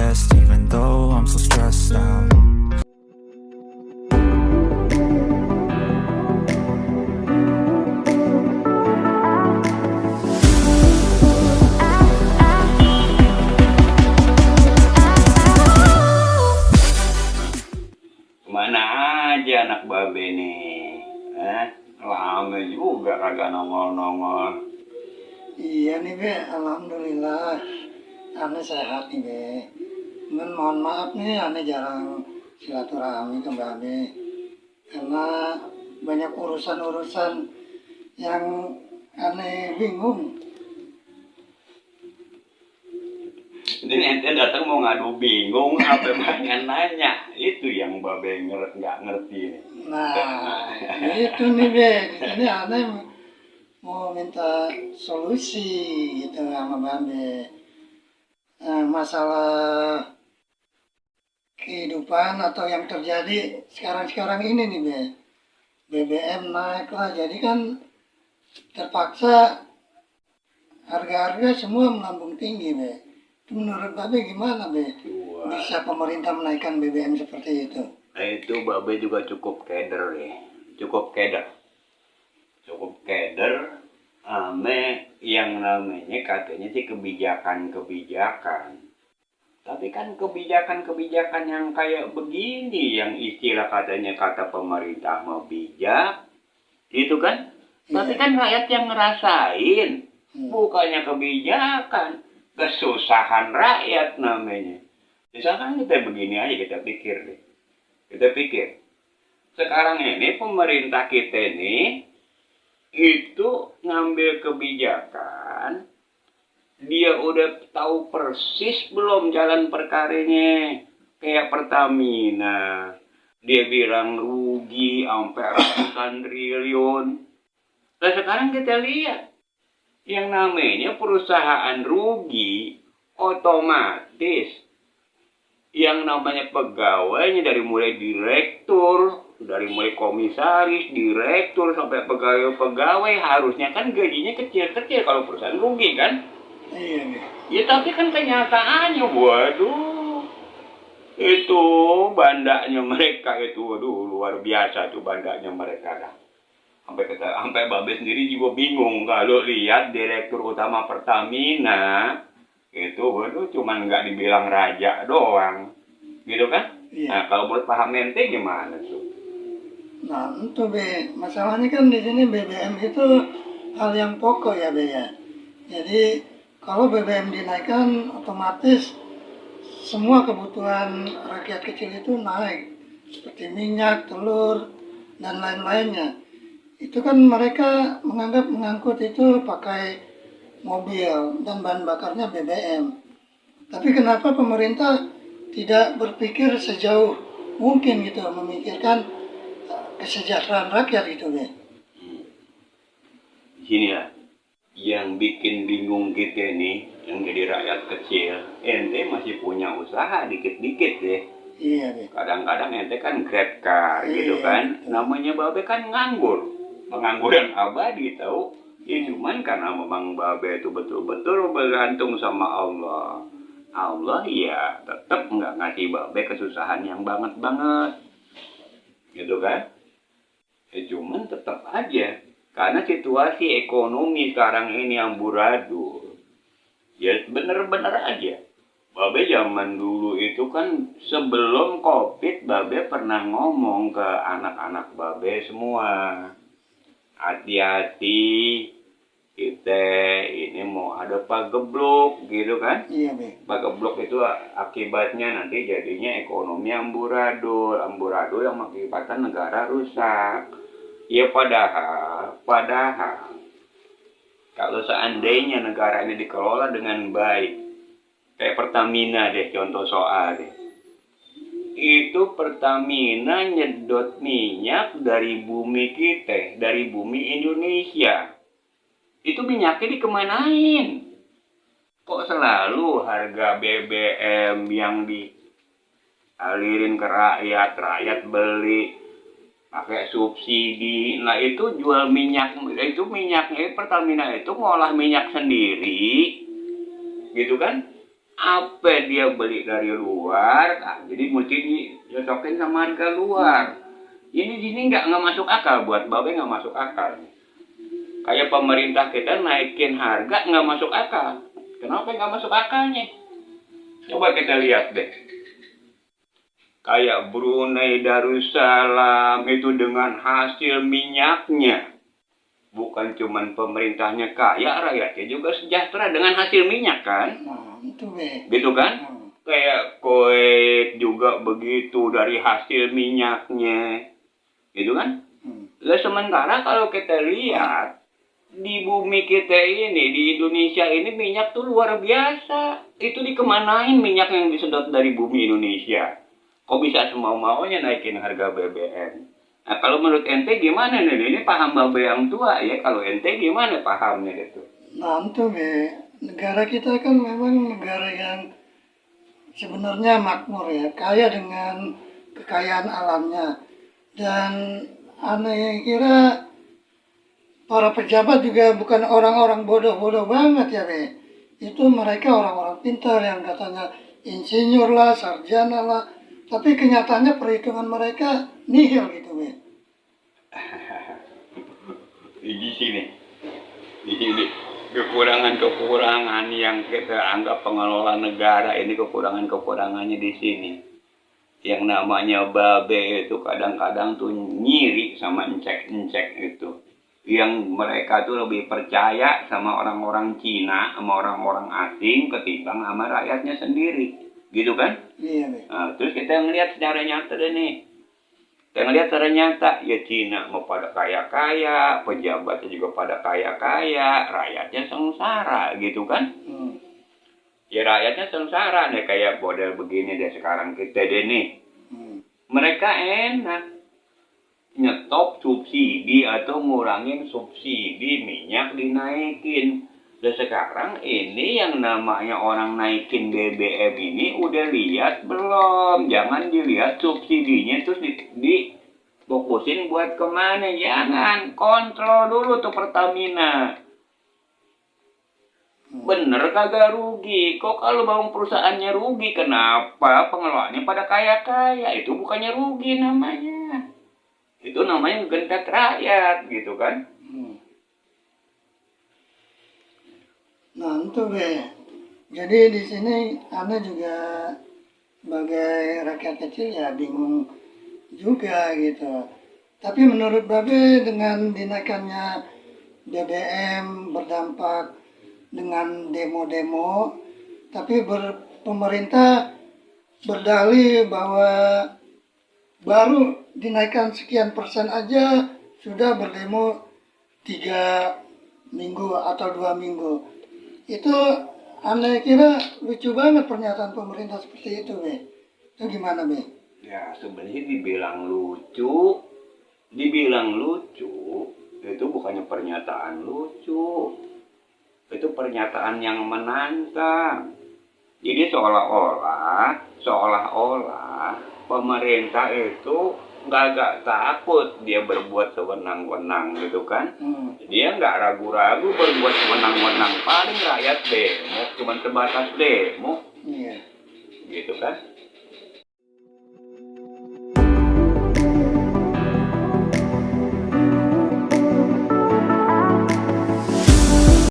best, even though I'm so stressed out. Kemana aja anak babe nih? Lama juga kagak nongol-nongol. Iya nih Be, alhamdulillah. Ane sehat nih Be. Mohon maaf nih, ane jarang silaturahmi ke Mbak Be. Karena banyak urusan-urusan yang ane bingung. Jadi ente datang mau ngadu bingung apa banyak nanya. Itu yang babe nggak ngerti nih. Nah, itu nih Be. Di sini ane mau minta solusi gitu sama Mbak Be. Masalah kehidupan atau yang terjadi sekarang-sekarang ini nih Be. BBM naik lah, jadi kan terpaksa harga-harga semua melambung tinggi Be. Itu menurut Babe gimana Be? Wah, Bisa pemerintah menaikkan BBM seperti itu? nah itu babe juga cukup keder ya. Cukup keder. Ame yang namanya katanya sih kebijakan-kebijakan. Tapi kan kebijakan-kebijakan yang kayak begini yang istilah katanya kata pemerintah mau bijak, gitu kan? Tapi kan rakyat yang ngerasain, bukannya kebijakan, kesusahan rakyat namanya. Misalkan kita begini aja kita pikir deh. Kita pikir, sekarang ini pemerintah kita ini itu ngambil kebijakan, dia udah tahu persis belum jalan perkaranya. Kayak Pertamina, dia bilang rugi sampai ratusan triliun. Nah sekarang kita lihat, yang namanya perusahaan rugi, otomatis yang namanya pegawainya dari mulai direktur, dari mulai komisaris, direktur, sampai pegawai harusnya kan gajinya kecil-kecil kalau perusahaan rugi kan? Iya Be. Ya tapi kan kenyataannya, waduh, itu bandanya mereka itu, waduh luar biasa tuh bandanya mereka dah. Sampai Babe sendiri juga bingung kalau lihat direktur utama Pertamina itu, waduh cuman nggak dibilang raja doang, gitu kan? Iya. Nah kalau menurut paham ente gimana tuh? Nah itu Be, masalahnya kan di sini BBM itu hal yang pokok ya Be ya. Jadi kalau BBM dinaikkan otomatis semua kebutuhan rakyat kecil itu naik. Seperti minyak, telur, dan lain-lainnya. Itu kan mereka menganggap mengangkut itu pakai mobil dan bahan bakarnya BBM. Tapi kenapa pemerintah tidak berpikir sejauh mungkin gitu, memikirkan kesejahteraan rakyat gitu Be? Gini ya, yang bikin bingung kita nih, yang jadi rakyat kecil, ente masih punya usaha dikit-dikit deh. Iya Be. Kadang-kadang ente kan grab car gitu Iya, kan. betul. Namanya Babe kan nganggur. Pengangguran abadi tahu. Ya cuman karena memang Babe itu betul-betul bergantung sama Allah. Allah ya tetap nggak ngasih Babe kesusahan yang banget-banget. Gitu kan. Ya cuman tetap aja. Karena situasi ekonomi sekarang ini amburadul. Ya bener-bener aja. Babe zaman dulu itu kan sebelum COVID, Babe pernah ngomong ke anak-anak Babe semua. Hati-hati, kita ini mau ada pagebluk gitu kan. Iya Be. Pagebluk itu akibatnya nanti jadinya ekonomi amburadul. Amburadul yang mengakibatkan negara rusak. Ya padahal kalau seandainya negara ini dikelola dengan baik, kayak Pertamina deh, contoh soal deh. Itu Pertamina nyedot minyak dari bumi kita, dari bumi Indonesia. Itu minyaknya dikemanain? Kok selalu harga BBM yang dialirin ke rakyat, rakyat beli pakai subsidi. Nah itu jual minyak, itu minyaknya Pertamina itu ngolah minyak sendiri, gitu kan? Apa dia beli dari luar, jadi mesti dicocokin sama harga luar. Ini nggak masuk akal, buat Babe nggak masuk akal. Kayak pemerintah kita naikin harga nggak masuk akal. Kenapa nggak masuk akalnya? Coba kita lihat deh. Kayak Brunei Darussalam itu dengan hasil minyaknya. Bukan cuman pemerintahnya kaya, rakyatnya juga sejahtera dengan hasil minyak kan? Nah, itu be. Gitu kan? Kayak Kuwait juga begitu dari hasil minyaknya. Gitu kan? Lah sementara kalau kita lihat di bumi kita ini, di Indonesia ini minyak tuh luar biasa. Itu dikemanain minyak yang disedot dari bumi Indonesia? Kok bisa semau-maunya naikin harga BBM? Nah, kalau menurut ente gimana nih? Ini paham Babe yang tua ya. Kalau ente gimana pahamnya gitu? Nah, itu be. Negara kita kan memang negara yang sebenarnya makmur ya, kaya dengan kekayaan alamnya. Dan aneh kira para pejabat juga bukan orang-orang bodoh-bodoh banget ya be. Itu mereka orang-orang pintar yang katanya insinyur lah, sarjana lah. Tapi kenyataannya perhitungan mereka nihil gitu be. Di sini kekurangan-kekurangan yang kita anggap pengelola negara ini, kekurangannya di sini. Yang namanya Babe itu kadang-kadang tuh nyiri sama encek-encek itu. Yang mereka tuh lebih percaya sama orang-orang Cina, sama orang-orang asing ketimbang sama rakyatnya sendiri. Gitu kan? Iya be. Nah, terus kita ngelihat secara nyata deh nih. Kita ngelihat secara nyata, ya Cina mau pada kaya-kaya, pejabatnya juga pada kaya-kaya, rakyatnya sengsara gitu kan? Ya rakyatnya sengsara nih, kayak model begini deh sekarang kita deh nih. Mereka enak nyetop subsidi atau ngurangin subsidi minyak dinaikin. Dan sekarang ini yang namanya orang naikin BBM ini udah lihat belum? Jangan dilihat subsidinya terus difokusin buat kemana. Jangan, kontrol dulu tuh Pertamina. Bener kagak rugi? Kok kalau bangun perusahaannya rugi, kenapa pengelolanya pada kaya-kaya? Itu bukannya rugi namanya. Itu namanya gendak rakyat gitu kan? Nah, itu be. Jadi di sini Anda juga sebagai rakyat kecil ya bingung juga gitu. Tapi menurut Babe dengan dinaikannya BBM berdampak dengan demo-demo, tapi pemerintah berdalih bahwa baru dinaikkan sekian persen aja sudah berdemo 3 minggu atau 2 minggu. Itu aneh kira lucu banget pernyataan pemerintah seperti itu be. Itu gimana be? Ya sebenarnya dibilang lucu itu bukannya pernyataan lucu, itu pernyataan yang menantang. Jadi seolah-olah pemerintah itu nggak takut dia berbuat sewenang-wenang gitu kan. Dia nggak ragu-ragu berbuat sewenang-wenang. Paling rakyat demo, cuma sebatas demo. Iya. Gitu kan.